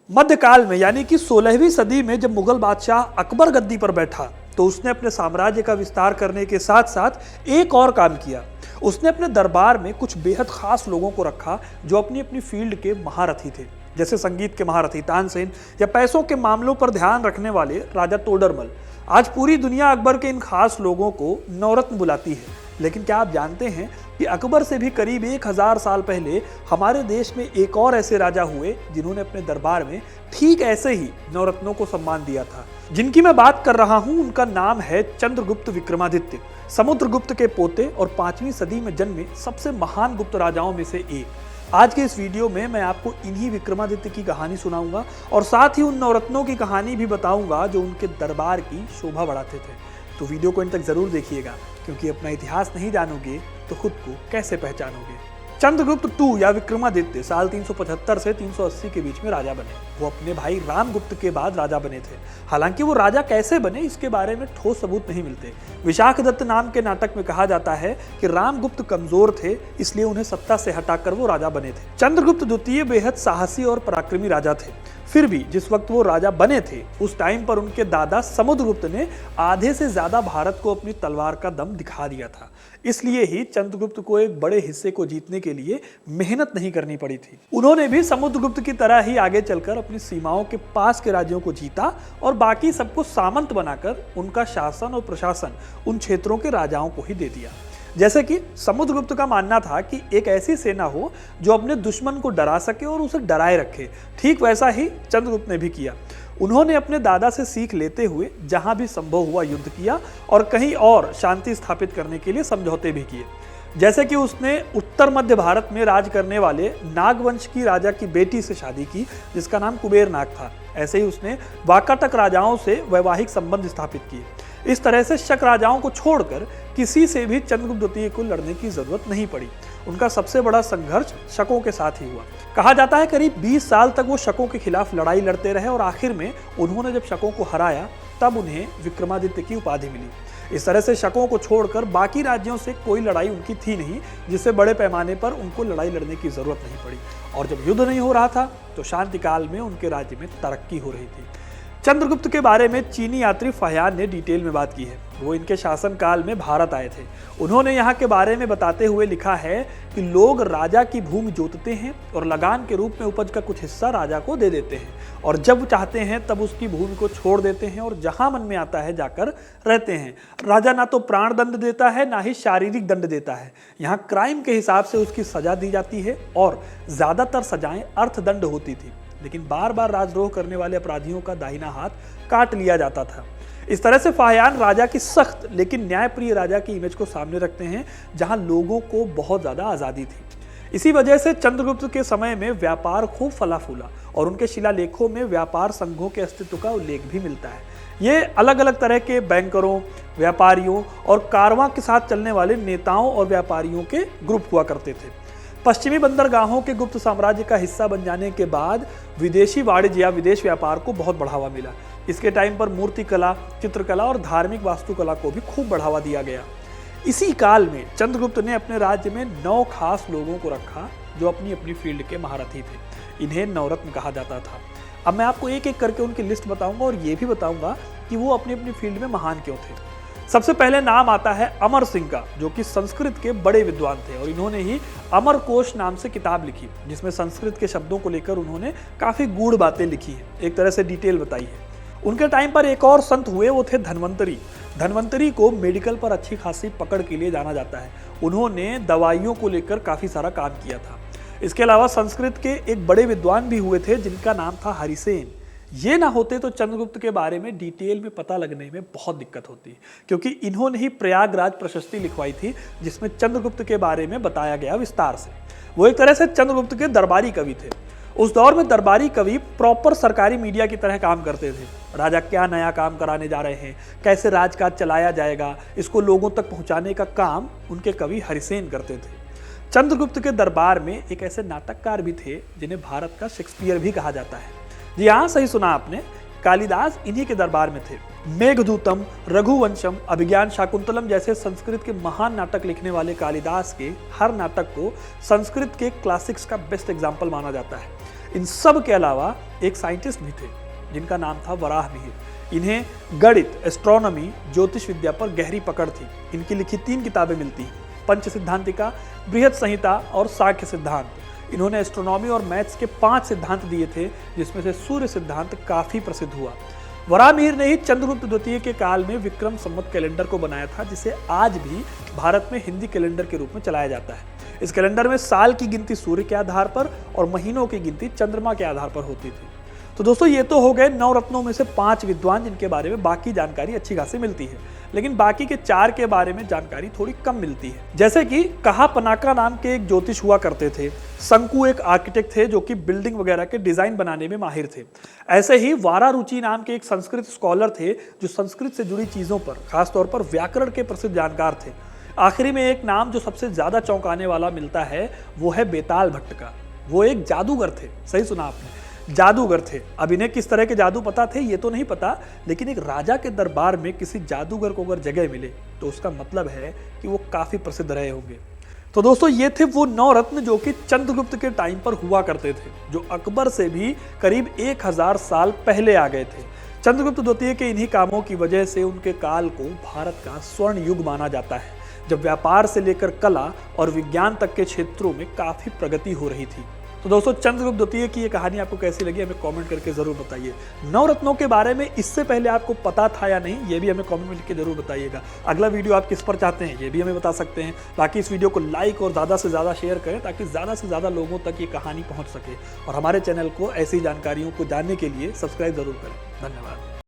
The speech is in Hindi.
मध्यकाल में यानी कि 16वीं सदी में जब मुगल बादशाह अकबर गद्दी पर बैठा तो उसने अपने साम्राज्य का विस्तार करने के साथ साथ एक और काम किया। उसने अपने दरबार में कुछ बेहद खास लोगों को रखा जो अपनी अपनी फील्ड के महारथी थे, जैसे संगीत के महारथी तानसेन या पैसों के मामलों पर ध्यान रखने वाले राजा तोडरमल। आज पूरी दुनिया अकबर के इन खास लोगों को नवरत्न बुलाती है, लेकिन क्या आप जानते हैं कि अकबर से भी करीब 1000 साल पहले हमारे देश में एक और ऐसे राजा हुए जिन्होंने अपने दरबार में ठीक ऐसे ही नवरत्नों को सम्मान दिया था। जिनकी मैं बात कर रहा हूं उनका नाम है चंद्रगुप्त विक्रमादित्य, समुद्रगुप्त के पोते और 5वीं सदी में जन्मे सबसे महान गुप्त राजाओं में से एक। आज के इस वीडियो में मैं आपको इन्हीं विक्रमादित्य की कहानी सुनाऊंगा और साथ ही उन नवरत्नों की कहानी भी बताऊंगा जो उनके दरबार की शोभा बढ़ाते थे। तो वीडियो को इन तक जरूर देखिएगा, क्योंकि अपना इतिहास नहीं जानोगे तो खुद को कैसे पहचानोगे। चंद्रगुप्त II या विक्रमादित्य साल 375 से 380 के बीच में राजा बने। वो अपने भाई रामगुप्त के बाद राजा बने थे। हालांकि वो राजा कैसे बने इसके बारे में ठोस सबूत नहीं मिलते। विशाखदत्त नाम के नाटक में कहा जाता है कि रामगुप्त कमजोर थे, इसलिए उन्हें सत्ता से हटाकर वो राजा बने थे। चंद्रगुप्त द्वितीय बेहद साहसी और पराक्रमी राजा थे। फिर भी जिस वक्त वो राजा बने थे उस टाइम पर उनके दादा समुद्रगुप्त ने आधे से ज्यादा भारत को अपनी तलवार का दम दिखा दिया था। इसलिए ही चंद्रगुप्त को एक बड़े हिस्से को जीतने के लिए मेहनत नहीं करनी पड़ी थी। उन्होंने भी समुद्रगुप्त की तरह ही आगे चलकर अपनी सीमाओं के पास के राज्यों को जीता और बाकी सबको सामंत बनाकर उनका शासन और प्रशासन उन क्षेत्रों के राजाओं को ही दे दिया। जैसे कि समुद्रगुप्त का मानना था कि एक ऐसी सेना हो जो अपने दुश्मन को डरा सके और उसे डराए रखे। ठीक वैसा ही चंद्रगुप्त ने भी किया। उन्होंने अपने दादा से सीख लेते हुए जहां भी संभव हुआ युद्ध किया और कहीं और शांति स्थापित करने के लिए समझौते भी किए। जैसे कि उसने उत्तर मध्य भारत में राज करने वाले नागवंश की राजा की बेटी से शादी की जिसका नाम कुबेर नाग था। ऐसे ही उसने वाकाटक राजाओं से वैवाहिक संबंध स्थापित किए। इस तरह से शक राजाओं को छोड़कर किसी से भी चंद्रगुप्त द्वितीय को लड़ने की जरूरत नहीं पड़ी। उनका सबसे बड़ा संघर्ष शकों के साथ ही हुआ। कहा जाता है करीब 20 साल तक वो शकों के खिलाफ लड़ाई लड़ते रहे और आखिर में उन्होंने जब शकों को हराया तब उन्हें विक्रमादित्य की उपाधि मिली। इस तरह से शकों को छोड़कर बाकी राज्यों से कोई लड़ाई उनकी थी नहीं, जिससे बड़े पैमाने पर उनको लड़ाई लड़ने की जरूरत नहीं पड़ी। और जब युद्ध नहीं हो रहा था तो शांति काल में उनके राज्य में तरक्की हो रही थी। चंद्रगुप्त के बारे में चीनी यात्री फाहियान ने डिटेल में बात की है। वो इनके शासनकाल में भारत आए थे। उन्होंने यहाँ के बारे में बताते हुए लिखा है कि लोग राजा की भूमि जोतते हैं और लगान के रूप में उपज का कुछ हिस्सा राजा को दे देते हैं और जब चाहते हैं तब उसकी भूमि को छोड़ देते हैं और जहां मन में आता है जाकर रहते हैं। राजा ना तो प्राण दंड देता है ना ही शारीरिक दंड देता है। यहाँ क्राइम के हिसाब से उसकी सजा दी जाती है और ज्यादातर सजाएं अर्थदंड होती थी, लेकिन बार बार राजद्रोह करने वाले अपराधियों का दाहिना हाथ काट लिया जाता था। इस तरह से फाहियान राजा की सख्त लेकिन न्यायप्रिय राजा की इमेज को सामने रखते हैं जहां लोगों को बहुत ज्यादा आजादी थी। इसी वजह से चंद्रगुप्त के समय में व्यापार खूब फला फूला और उनके शिलालेखों में व्यापार संघों के अस्तित्व का उल्लेख भी मिलता है। ये अलग अलग तरह के बैंकरों, व्यापारियों और कारवां के साथ चलने वाले नेताओं और व्यापारियों के ग्रुप हुआ करते थे। पश्चिमी बंदरगाहों के गुप्त साम्राज्य का हिस्सा बन जाने के बाद विदेशी वाणिज्य या विदेश व्यापार को बहुत बढ़ावा मिला। इसके टाइम पर मूर्तिकला, चित्रकला और धार्मिक वास्तुकला को भी खूब बढ़ावा दिया गया। इसी काल में चंद्रगुप्त ने अपने राज्य में 9 खास लोगों को रखा जो अपनी अपनी फील्ड के महारथी थे। इन्हें नवरत्न कहा जाता था। अब मैं आपको एक एक करके उनकी लिस्ट बताऊंगा और ये भी बताऊंगा कि वो अपनी अपनी फील्ड में महान क्यों थे। सबसे पहले नाम आता है अमर सिंह का, जो कि संस्कृत के बड़े विद्वान थे और इन्होंने ही अमरकोश नाम से किताब लिखी जिसमें संस्कृत के शब्दों को लेकर उन्होंने काफी गूढ़ बातें लिखी हैं, एक तरह से डिटेल बताई है। उनके टाइम पर एक और संत हुए, वो थे धन्वंतरी। धन्वंतरी को मेडिकल पर अच्छी खासी पकड़ के लिए जाना जाता है। उन्होंने दवाइयों को लेकर काफी सारा काम किया था। इसके अलावा संस्कृत के एक बड़े विद्वान भी हुए थे जिनका नाम था हरिसेन। ये ना होते तो चंद्रगुप्त के बारे में डिटेल में पता लगने में बहुत दिक्कत होती, क्योंकि इन्होंने ही प्रयागराज प्रशस्ति लिखवाई थी जिसमें चंद्रगुप्त के बारे में बताया गया विस्तार से। वो एक तरह से चंद्रगुप्त के दरबारी कवि थे। उस दौर में दरबारी कवि प्रॉपर सरकारी मीडिया की तरह काम करते थे। राजा क्या नया काम कराने जा रहे हैं, कैसे राजकाज चलाया जाएगा, इसको लोगों तक पहुंचाने का काम उनके कवि हरिसेन करते थे। चंद्रगुप्त के दरबार में एक ऐसे नाटककार भी थे जिन्हें भारत का शेक्सपियर भी कहा जाता है। जी हाँ, सही सुना आपने, कालिदास इन्हीं के दरबार में थे। मेघदूतम, रघुवंशम, अभिज्ञान शाकुंतलम जैसे संस्कृत के महान नाटक लिखने वाले कालिदास के हर नाटक को संस्कृत के क्लासिक्स का बेस्ट एग्जाम्पल माना जाता है। इन सब के अलावा एक साइंटिस्ट भी थे जिनका नाम था वराहमिहिर। इन्हें गणित, एस्ट्रोनॉमी, ज्योतिष विद्या पर गहरी पकड़ थी। इनकी लिखी 3 किताबें मिलती हैं, पंच सिद्धांतिका, बृहद संहिता और सांख्य सिद्धांत। इन्होंने एस्ट्रोनॉमी और मैथ्स के 5 सिद्धांत दिए थे, जिसमें से सूर्य सिद्धांत काफी प्रसिद्ध हुआ। वराहमिहिर ने ही चंद्रगुप्त द्वितीय के काल में विक्रम संवत कैलेंडर को बनाया था, जिसे आज भी भारत में हिंदी कैलेंडर के रूप में चलाया जाता है। इस कैलेंडर में साल की गिनती सूर्य के आधार पर और महीनों की गिनती चंद्रमा के आधार पर होती थी। तो दोस्तों, ये तो हो गए 9 रत्नों में से 5 विद्वान जिनके बारे में बाकी जानकारी अच्छी खासी मिलती है, लेकिन बाकी के 4 के बारे में जानकारी थोड़ी कम मिलती है। जैसे कि कहा पनाका नाम के एक ज्योतिष हुआ करते थे, शंकु एक आर्किटेक्ट थे जो कि बिल्डिंग वगैरह के डिजाइन बनाने में माहिर थे। ऐसे ही वारारुचि नाम के एक संस्कृत स्कॉलर थे जो संस्कृत से जुड़ी चीजों पर, खासतौर पर व्याकरण के प्रसिद्ध जानकार थे। आखिरी में एक नाम जो सबसे ज्यादा चौंकाने वाला मिलता है वो है बेताल भट्ट का। वो एक जादूगर थे, सही सुना आपने, जादूगर थे। अब इन्हें किस तरह के जादू पता थे ये तो नहीं पता, लेकिन एक राजा के दरबार में किसी जादूगर को अगर जगह मिले तो उसका मतलब है कि वो काफी प्रसिद्ध रहे होंगे। तो दोस्तों, ये थे वो 9 रत्न जो कि चंद्रगुप्त के टाइम पर हुआ करते थे, जो अकबर से भी करीब 1000 साल पहले आ गए थे। चंद्रगुप्त द्वितीय के इन्हीं कामों की वजह से उनके काल को भारत का स्वर्ण युग माना जाता है, जब व्यापार से लेकर कला और विज्ञान तक के क्षेत्रों में काफी प्रगति हो रही थी। तो दोस्तों, चंद्रगुप्त द्वितीय की ये कहानी आपको कैसी लगी हमें कमेंट करके जरूर बताइए। 9 रत्नों के बारे में इससे पहले आपको पता था या नहीं, ये भी हमें कमेंट में लिख के जरूर बताइएगा। अगला वीडियो आप किस पर चाहते हैं ये भी हमें बता सकते हैं। बाकी इस वीडियो को लाइक और ज़्यादा से ज़्यादा शेयर करें ताकि ज़्यादा से ज़्यादा लोगों तक ये कहानी पहुँच सके, और हमारे चैनल को ऐसी जानकारियों को जानने के लिए सब्सक्राइब जरूर करें। धन्यवाद।